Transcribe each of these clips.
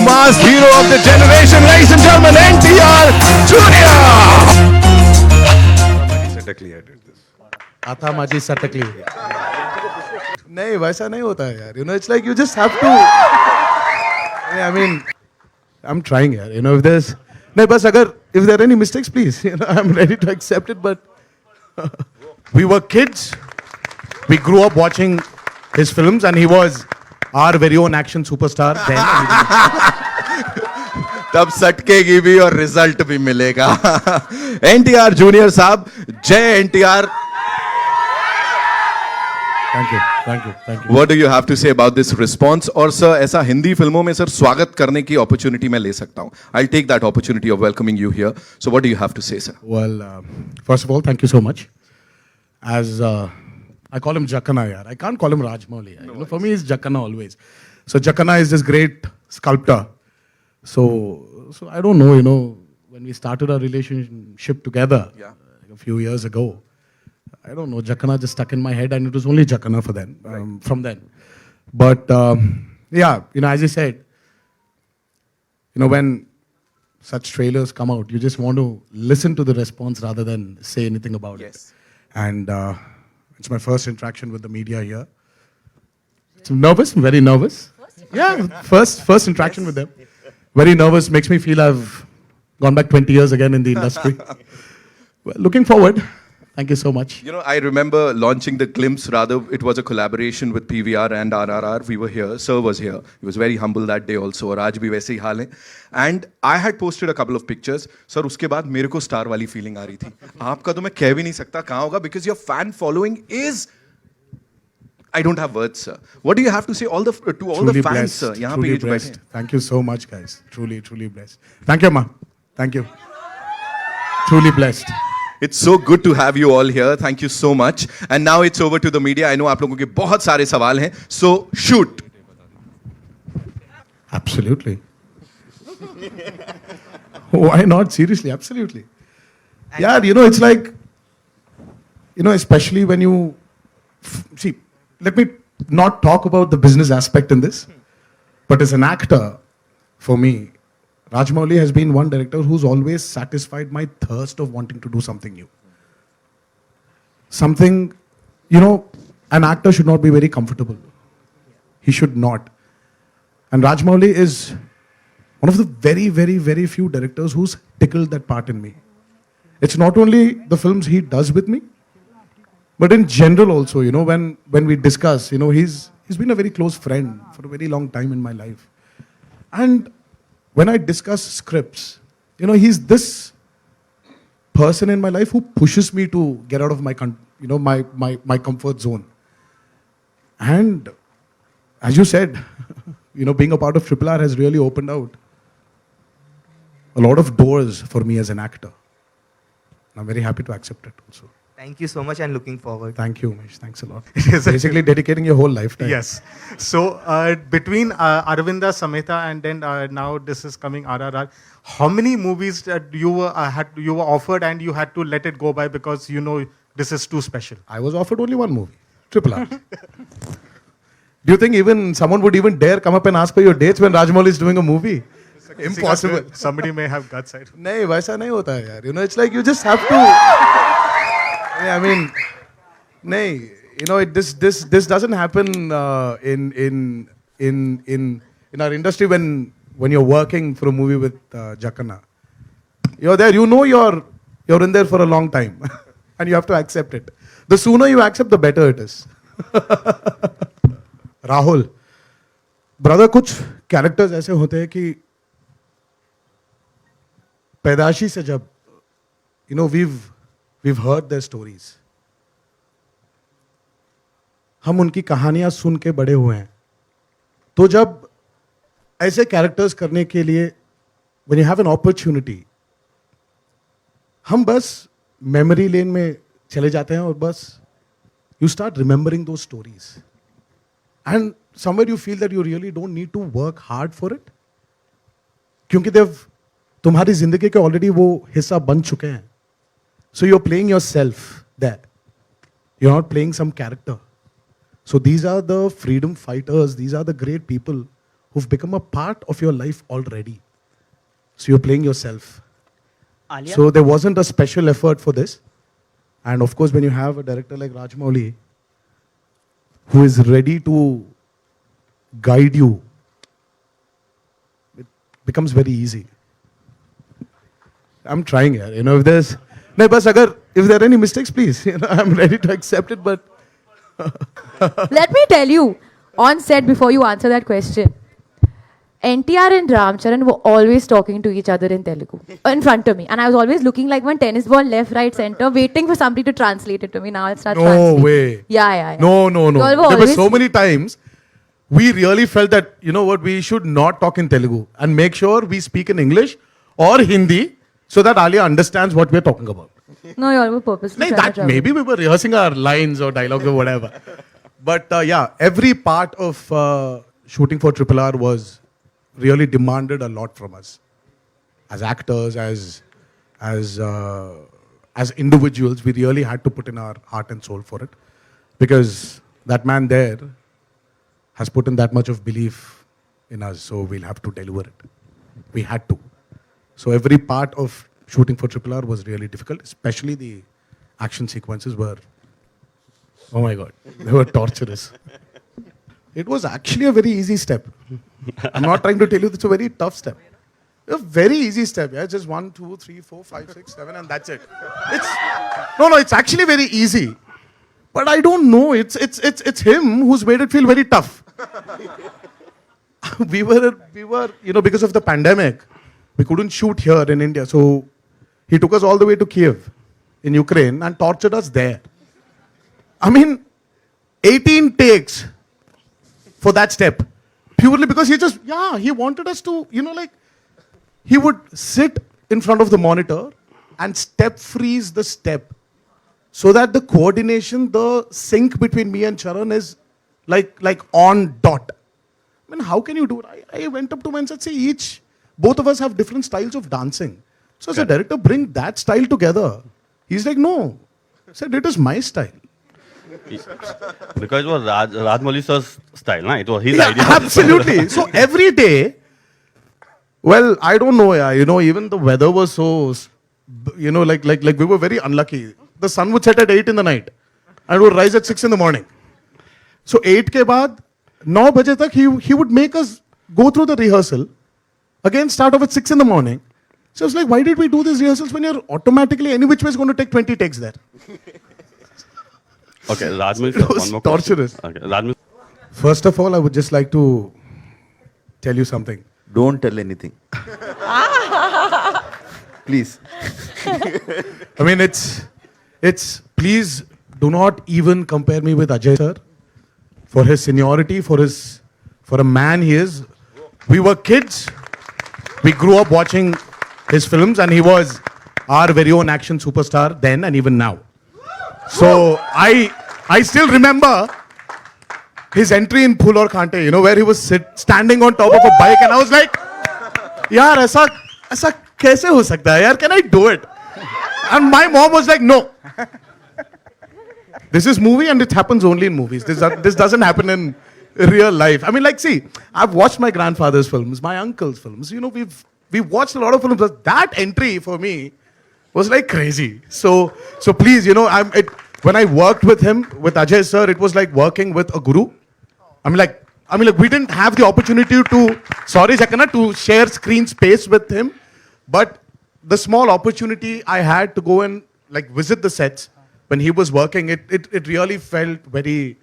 mass hero of the generation, ladies and gentlemen, NTR Junior. Aesthetically, I did this. आता माझी सटकली नहीं वैसा नहीं होता है यार, you know, it's like you just have to, I mean, I'm trying यार, you know, if there's नहीं बस अगर if there are any mistakes please, you know, I'm ready to accept it, but we were kids, we grew up watching his films and he was our very own action superstar then. तब सटकेगी भी और result भी मिलेगा. NTR junior साहब, जय NTR. Thank you, thank you, thank you. What do you have to say about this response? और sir ऐसा हिंदी फिल्मों में सर स्वागत करने की अपॉर्चुनिटी मैं ले सकता हूँ. I'll take that opportunity of welcoming you here. So what do you have to say, sir? Well, first of all, thank you so much. As I call him Jakkana, yaar. I can't call him Rajmouli. You know, for me, he's Jakkana always. So Jakkana is this great sculptor. So I don't know, you know, when we started our relationship together a few years ago, I don't know, Jakkana just stuck in my head and it was only Jakkana for then, from then. But yeah, you know, as I said, you know, when such trailers come out, you just want to listen to the response rather than say anything about it. And it's my first interaction with the media here. So nervous, very nervous. Yeah, first interaction with them. Very nervous, makes me feel I've gone back 20 years again in the industry. Well, looking forward. Thank you so much. You know, I remember launching the glimpse, rather, it was a collaboration with PVR and RRR. We were here, Sir was here. He was very humble that day also, और आज भी वैसे ही हाल है. And I had posted a couple of pictures. Sir, उसके बाद मेरे को star वाली फीलिंग आ रही थी. आपका तो मैं कह भी नहीं सकता कहाँ होगा, because your fan following is, I don't have words, sir. What do you have to say to all Truly the fans, blessed, sir? यहाँ truly पे जो blessed. बैठे हैं. Thank you so much, guys. Truly, truly blessed. Thank you, Ma. Thank you. Truly blessed. It's so good to have you all here. Thank you so much. And now it's over to the media. I know आप लोगों के बहुत सारे सवाल हैं. So shoot. Absolutely. Why not? Seriously, absolutely. Yeah, you know, it's like, you know, especially when you see, let me not talk about the business aspect in this, but as an actor, for me, Rajmouli has been one director who's always satisfied my thirst of wanting to do something new. Something, you know, an actor should not be very comfortable. He should not. And Rajmouli is one of the very, very, very few directors who's tickled that part in me. It's not only the films he does with me, but in general also, you know, when we discuss, you know, he's been a very close friend for a very long time in my life. And when I discuss scripts, you know, he's this person in my life who pushes me to get out of my, you know, my comfort zone. And as you said, you know, being a part of Triple R has really opened out a lot of doors for me as an actor. I'm very happy to accept it also. Thank you so much and looking forward. Thank you, Umesh. Thanks a lot. Basically dedicating your whole lifetime. Yes. So between Aravinda Sameta and then now this is coming RRR, how many movies that you were offered and you had to let it go by because you know this is too special? I was offered only one movie, Triple R. Do you think even someone would even dare come up and ask for your dates when Rajmouli is doing a movie? Impossible. Somebody may have guts. नहीं वैसा नहीं होता है यार. You know, it's like you just have to. I mean, नहीं, you know, this doesn't happen in our industry when you're working for a movie with Jakkana. You're there, you know, you're in there for a long time, and you have to accept it. The sooner you accept, the better it is. Rahul, brother, कुछ characters ऐसे होते हैं कि पैदाशी से जब, you know, we've heard their stories. हम उनकी कहानियां सुन के बड़े हुए हैं. तो जब ऐसे कैरेक्टर्स करने के लिए when you have an opportunity, हम बस मेमोरी लेन में चले जाते हैं और बस you start remembering those stories. And somewhere you feel that you really don't need to work hard for it. क्योंकि तुम्हारी जिंदगी के ऑलरेडी वो हिस्सा बन चुके हैं. So you're playing yourself there. You're not playing some character. So these are the freedom fighters. These are the great people who've become a part of your life already. So you're playing yourself. Alia? So there wasn't a special effort for this. And of course, when you have a director like Rajamouli, who is ready to guide you, it becomes very easy. I'm trying here. You know, if there's... No, but if there are any mistakes, please. You know, I'm ready to accept it, but... Let me tell you, on set, before you answer that question, NTR and Ramcharan were always talking to each other in Telugu in front of me. And I was always looking like one tennis ball, left, right, center, waiting for somebody to translate it to me. Now I'll start No translating. way. Yeah. No. You all were There were always- so many times we really felt that, you know what, we should not talk in Telugu and make sure we speak in English or Hindi so that Alia understands what we're talking about. No, you all were purposely Like trying to that, trouble. maybe we were rehearsing our lines or dialogues or whatever. But yeah, every part of shooting for Triple R was really demanded a lot from us. As actors, as individuals, we really had to put in our heart and soul for it. Because that man there has put in that much of belief in us, so we'll have to deliver it. We had to. So every part of shooting for Triple R was really difficult, especially the action sequences were, oh my God, they were torturous. It was actually a very easy step. I'm not trying to tell you it's a very tough step. A very easy step, yeah. Just 1, 2, 3, 4, 5, 6, 7, and that's it. It's actually very easy. But I don't know. It's him who's made it feel very tough. we were, you know, because of the pandemic, we couldn't shoot here in India. So he took us all the way to Kiev in Ukraine and tortured us there. I mean, 18 takes for that step. Purely because he wanted us to, you know, like, he would sit in front of the monitor and step freeze the step so that the coordination, the sync between me and Charan is like on dot. I mean, how can you do it? I went up to him and said, see, both of us have different styles of dancing. So as a director, bring that style together. He's like, no. I said, it is my style. Because it was Rajmouli sir's style, na? It was his Yeah, idea. absolutely. So every day, well, I don't know, yeah, you know, even the weather was so, you know, like we were very unlucky. The sun would set at 8 in the night and would rise at 6 in the morning. So 8 ke baad, 9 baje tak, he would make us go through the rehearsal, again start off at 6 in the morning. So I was like, why did we do these rehearsals when you're automatically any which way is going to take 20 takes there? Okay, Rajmouli sir, It was one more torturous. question. Okay, Rajmouli. First of all, I would just like to tell you something. Don't tell anything. Please. I mean, it's please do not even compare me with Ajay sir for his seniority, for a man he is. We were kids. We grew up watching his films, and he was our very own action superstar then and even now. So I still remember his entry in Phul Aur Kante, you know, where he was standing on top of a bike, and I was like, yaar, aisa kaise ho sakta hai, yaar, can I do it? And my mom was like, no. This is movie and it happens only in movies. This doesn't happen in real life. I mean, like, see, I've watched my grandfather's films, my uncle's films. You know, we've watched a lot of films. That entry for me was like crazy. So please, you know, when I worked with him, with Ajay sir, it was like working with a guru. I mean, like we didn't have the opportunity to, sorry, Jackana, to share screen space with him. But the small opportunity I had to go and like visit the sets when he was working, it really felt very,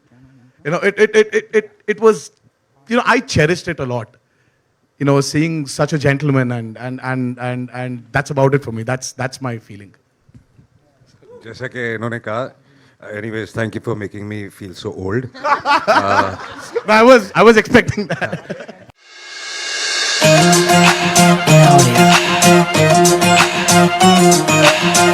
you know, it was, you know, I cherished it a lot. You know, seeing such a gentleman and that's about it for me. That's my feeling. जैसा कि इन्होंने कहा, anyways, thank you for making me feel so old. I was expecting that. Audio.